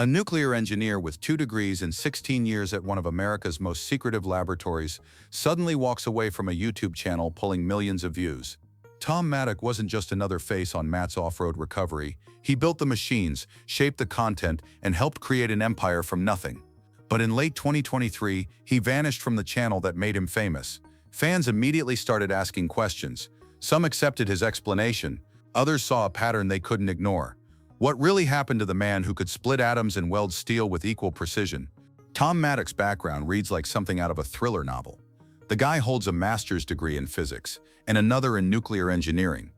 A nuclear engineer with 2 degrees and 16 years at one of America's most secretive laboratories suddenly walks away from a YouTube channel pulling millions of views. Tom Maddock wasn't just another face on Matt's off-road recovery. He built the machines, shaped the content, and helped create an empire from nothing. But in late 2023, he vanished from the channel that made him famous. Fans immediately started asking questions. Some accepted his explanation. Others saw a pattern they couldn't ignore. What really happened to the man who could split atoms and weld steel with equal precision? Tom Maddock's background reads like something out of a thriller novel. The guy holds a master's degree in physics and another in nuclear engineering.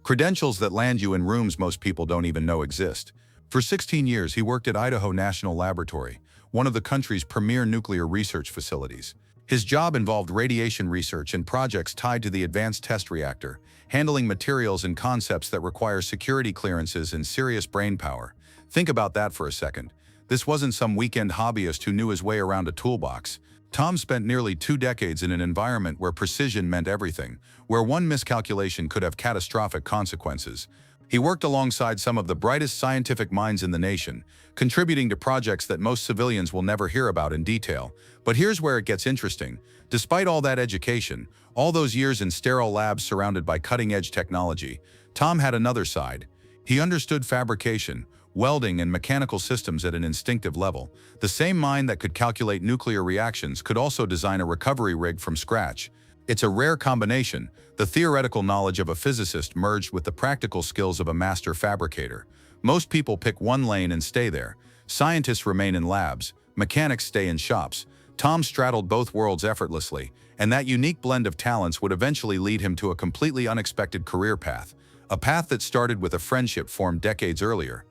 Credentials that land you in rooms most people don't even know exist. For 16 years, he worked at Idaho National Laboratory, one of the country's premier nuclear research facilities. His job involved radiation research and projects tied to the Advanced Test Reactor, handling materials and concepts that require security clearances and serious brainpower. Think about that for a second. This wasn't some weekend hobbyist who knew his way around a toolbox. Tom spent nearly 2 decades in an environment where precision meant everything, where one miscalculation could have catastrophic consequences. He worked alongside some of the brightest scientific minds in the nation, contributing to projects that most civilians will never hear about in detail. But here's where it gets interesting. Despite all that education, all those years in sterile labs surrounded by cutting-edge technology, Tom had another side. He understood fabrication, welding, and mechanical systems at an instinctive level. The same mind that could calculate nuclear reactions could also design a recovery rig from scratch. It's a rare combination, the theoretical knowledge of a physicist merged with the practical skills of a master fabricator. Most people pick one lane and stay there. Scientists remain in labs, mechanics stay in shops. Tom straddled both worlds effortlessly, and that unique blend of talents would eventually lead him to a completely unexpected career path, a path that started with a friendship formed decades earlier.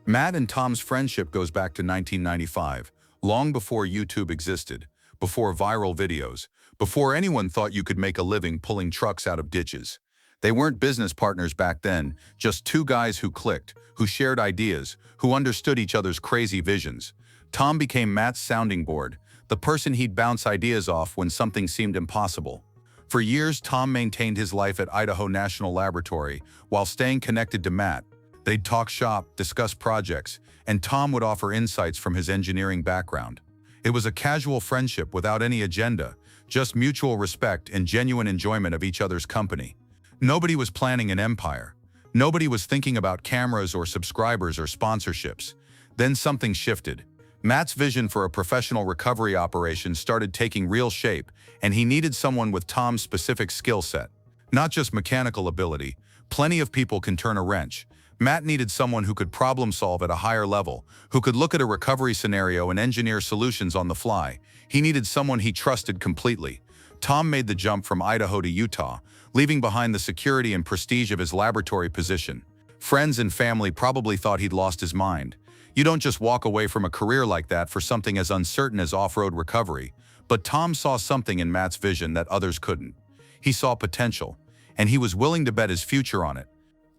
Matt and Tom's friendship goes back to 1995, long before YouTube existed, before viral videos, before anyone thought you could make a living pulling trucks out of ditches. They weren't business partners back then, just 2 guys who clicked, who shared ideas, who understood each other's crazy visions. Tom became Matt's sounding board, the person he'd bounce ideas off when something seemed impossible. For years, Tom maintained his life at Idaho National Laboratory while staying connected to Matt. They'd talk shop, discuss projects, and Tom would offer insights from his engineering background. It was a casual friendship without any agenda, just mutual respect and genuine enjoyment of each other's company. Nobody was planning an empire. Nobody was thinking about cameras or subscribers or sponsorships. Then something shifted. Matt's vision for a professional recovery operation started taking real shape, and he needed someone with Tom's specific skill set. Not just mechanical ability. Plenty of people can turn a wrench. Matt needed someone who could problem solve at a higher level, who could look at a recovery scenario and engineer solutions on the fly. He needed someone he trusted completely. Tom made the jump from Idaho to Utah, leaving behind the security and prestige of his laboratory position. Friends and family probably thought he'd lost his mind. You don't just walk away from a career like that for something as uncertain as off-road recovery. But Tom saw something in Matt's vision that others couldn't. He saw potential, and he was willing to bet his future on it.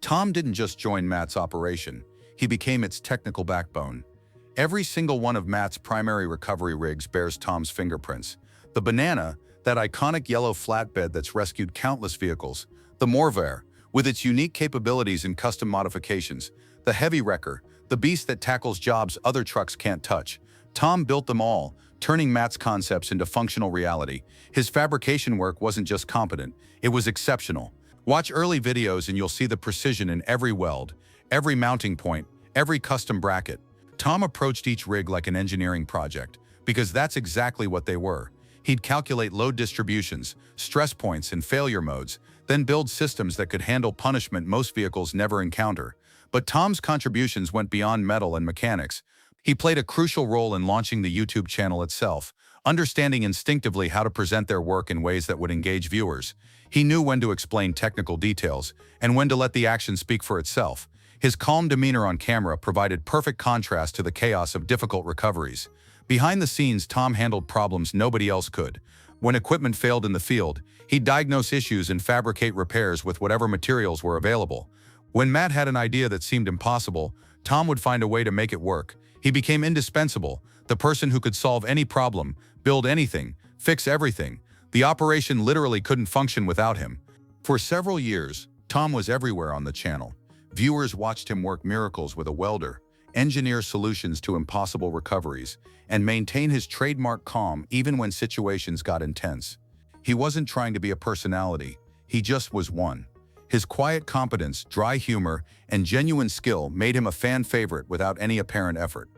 Tom didn't just join Matt's operation, he became its technical backbone. Every single one of Matt's primary recovery rigs bears Tom's fingerprints. The Banana, that iconic yellow flatbed that's rescued countless vehicles. The MORR, with its unique capabilities and custom modifications. The Heavy Wrecker, the beast that tackles jobs other trucks can't touch. Tom built them all, turning Matt's concepts into functional reality. His fabrication work wasn't just competent, it was exceptional. Watch early videos and you'll see the precision in every weld, every mounting point, every custom bracket. Tom approached each rig like an engineering project, because that's exactly what they were. He'd calculate load distributions, stress points, and failure modes, then build systems that could handle punishment most vehicles never encounter. But Tom's contributions went beyond metal and mechanics. He played a crucial role in launching the YouTube channel itself, understanding instinctively how to present their work in ways that would engage viewers. He knew when to explain technical details and when to let the action speak for itself. His calm demeanor on camera provided perfect contrast to the chaos of difficult recoveries. Behind the scenes, Tom handled problems nobody else could. When equipment failed in the field, he'd diagnose issues and fabricate repairs with whatever materials were available. When Matt had an idea that seemed impossible, Tom would find a way to make it work. He became indispensable, the person who could solve any problem, build anything, fix everything. The operation literally couldn't function without him. For several years, Tom was everywhere on the channel. Viewers watched him work miracles with a welder, engineer solutions to impossible recoveries, and maintain his trademark calm even when situations got intense. He wasn't trying to be a personality, he just was one. His quiet competence, dry humor, and genuine skill made him a fan favorite without any apparent effort.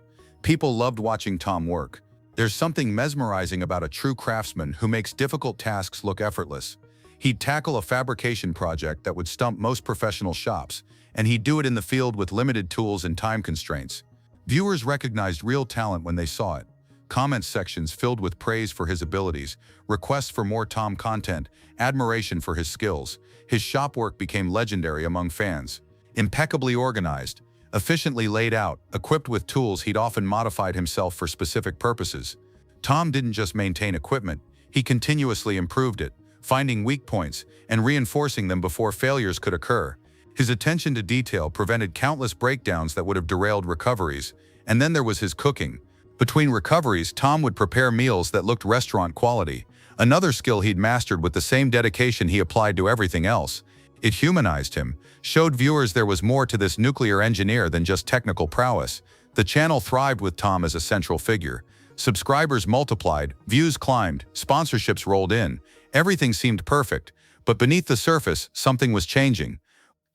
People loved watching Tom work. There's something mesmerizing about a true craftsman who makes difficult tasks look effortless. He'd tackle a fabrication project that would stump most professional shops, and he'd do it in the field with limited tools and time constraints. Viewers recognized real talent when they saw it. Comment sections filled with praise for his abilities, requests for more Tom content, admiration for his skills. His shop work became legendary among fans. Impeccably organized, efficiently laid out, equipped with tools he'd often modified himself for specific purposes. Tom didn't just maintain equipment, he continuously improved it, finding weak points and reinforcing them before failures could occur. His attention to detail prevented countless breakdowns that would have derailed recoveries. And then there was his cooking. Between recoveries, Tom would prepare meals that looked restaurant quality, another skill he'd mastered with the same dedication he applied to everything else. It humanized him, showed viewers there was more to this nuclear engineer than just technical prowess. The channel thrived with Tom as a central figure. Subscribers multiplied, views climbed, sponsorships rolled in. Everything seemed perfect, but beneath the surface, something was changing.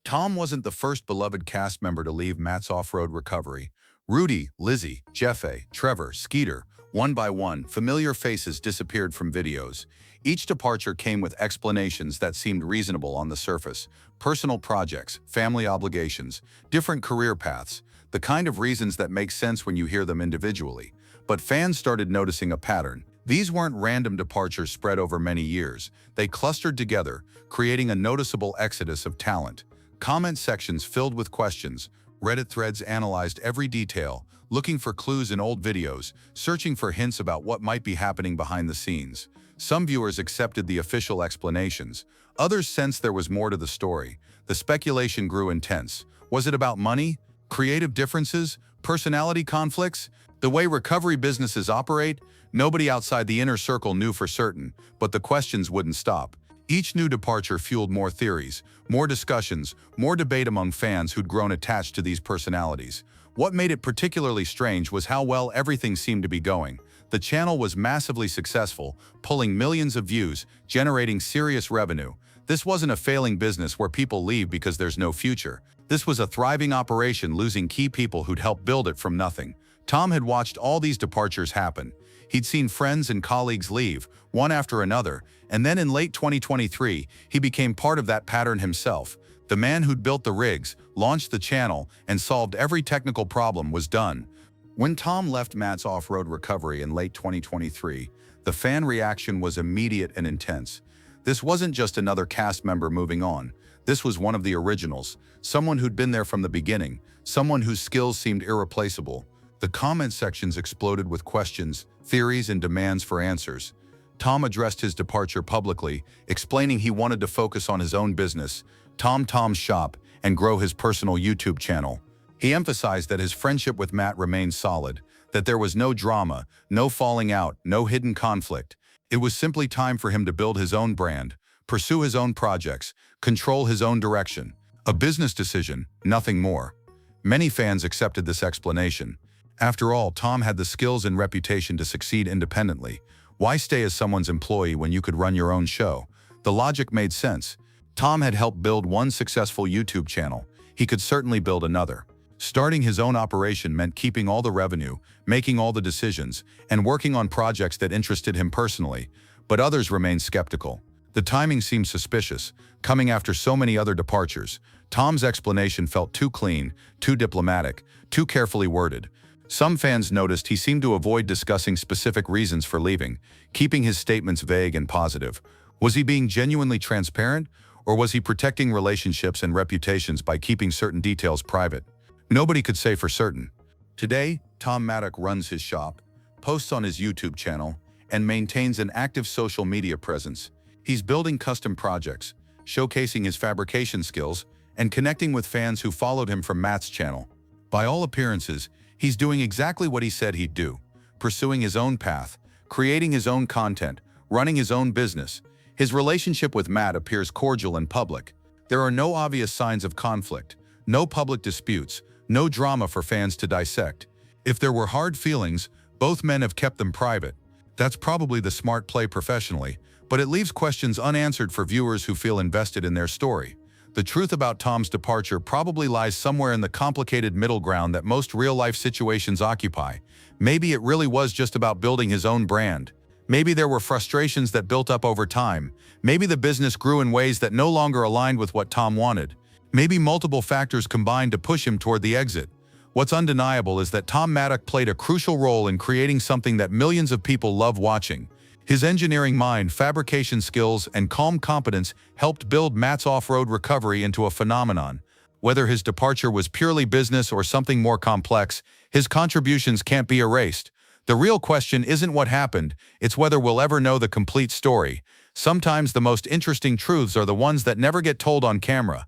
Tom wasn't the first beloved cast member to leave Matt's off-road recovery. Rudy, Lizzie, Jeffe, Trevor, Skeeter, one by one, familiar faces disappeared from videos. Each departure came with explanations that seemed reasonable on the surface. Personal projects, family obligations, different career paths, the kind of reasons that make sense when you hear them individually. But fans started noticing a pattern. These weren't random departures spread over many years. They clustered together, creating a noticeable exodus of talent. Comment sections filled with questions. Reddit threads analyzed every detail, looking for clues in old videos, searching for hints about what might be happening behind the scenes. Some viewers accepted the official explanations. Others sensed there was more to the story. The speculation grew intense. Was it about money? Creative differences? Personality conflicts? The way recovery businesses operate? Nobody outside the inner circle knew for certain, but the questions wouldn't stop. Each new departure fueled more theories, more discussions, more debate among fans who'd grown attached to these personalities. What made it particularly strange was how well everything seemed to be going. The channel was massively successful, pulling millions of views, generating serious revenue. This wasn't a failing business where people leave because there's no future. This was a thriving operation losing key people who'd helped build it from nothing. Tom had watched all these departures happen. He'd seen friends and colleagues leave, one after another, and then in late 2023, he became part of that pattern himself. The man who'd built the rigs, launched the channel, and solved every technical problem was done. When Tom left Matt's off-road recovery in late 2023, the fan reaction was immediate and intense. This wasn't just another cast member moving on. This was one of the originals, someone who'd been there from the beginning, someone whose skills seemed irreplaceable. The comment sections exploded with questions, theories, and demands for answers. Tom addressed his departure publicly, explaining he wanted to focus on his own business, Tom's shop, and grow his personal YouTube channel. He emphasized that his friendship with Matt remained solid, that there was no drama, no falling out, no hidden conflict. It was simply time for him to build his own brand, pursue his own projects, control his own direction. A business decision, nothing more. Many fans accepted this explanation. After all, Tom had the skills and reputation to succeed independently. Why stay as someone's employee when you could run your own show? The logic made sense. Tom had helped build one successful YouTube channel. He could certainly build another. Starting his own operation meant keeping all the revenue, making all the decisions, and working on projects that interested him personally. But others remained skeptical. The timing seemed suspicious, coming after so many other departures. Tom's explanation felt too clean, too diplomatic, too carefully worded. Some fans noticed he seemed to avoid discussing specific reasons for leaving, keeping his statements vague and positive. Was he being genuinely transparent, or was he protecting relationships and reputations by keeping certain details private? Nobody could say for certain. Today, Tom Maddock runs his shop, posts on his YouTube channel, and maintains an active social media presence. He's building custom projects, showcasing his fabrication skills, and connecting with fans who followed him from Matt's channel. By all appearances, he's doing exactly what he said he'd do, pursuing his own path, creating his own content, running his own business. His relationship with Matt appears cordial and public. There are no obvious signs of conflict, no public disputes, No drama for fans to dissect. If there were hard feelings, both men have kept them private. That's probably the smart play professionally, but it leaves questions unanswered for viewers who feel invested in their story. The truth about Tom's departure probably lies somewhere in the complicated middle ground that most real-life situations occupy. Maybe it really was just about building his own brand. Maybe there were frustrations that built up over time. Maybe the business grew in ways that no longer aligned with what Tom wanted. Maybe multiple factors combined to push him toward the exit. What's undeniable is that Tom Maddock played a crucial role in creating something that millions of people love watching. His engineering mind, fabrication skills, and calm competence helped build Matt's off-road recovery into a phenomenon. Whether his departure was purely business or something more complex, his contributions can't be erased. The real question isn't what happened, it's whether we'll ever know the complete story. Sometimes the most interesting truths are the ones that never get told on camera.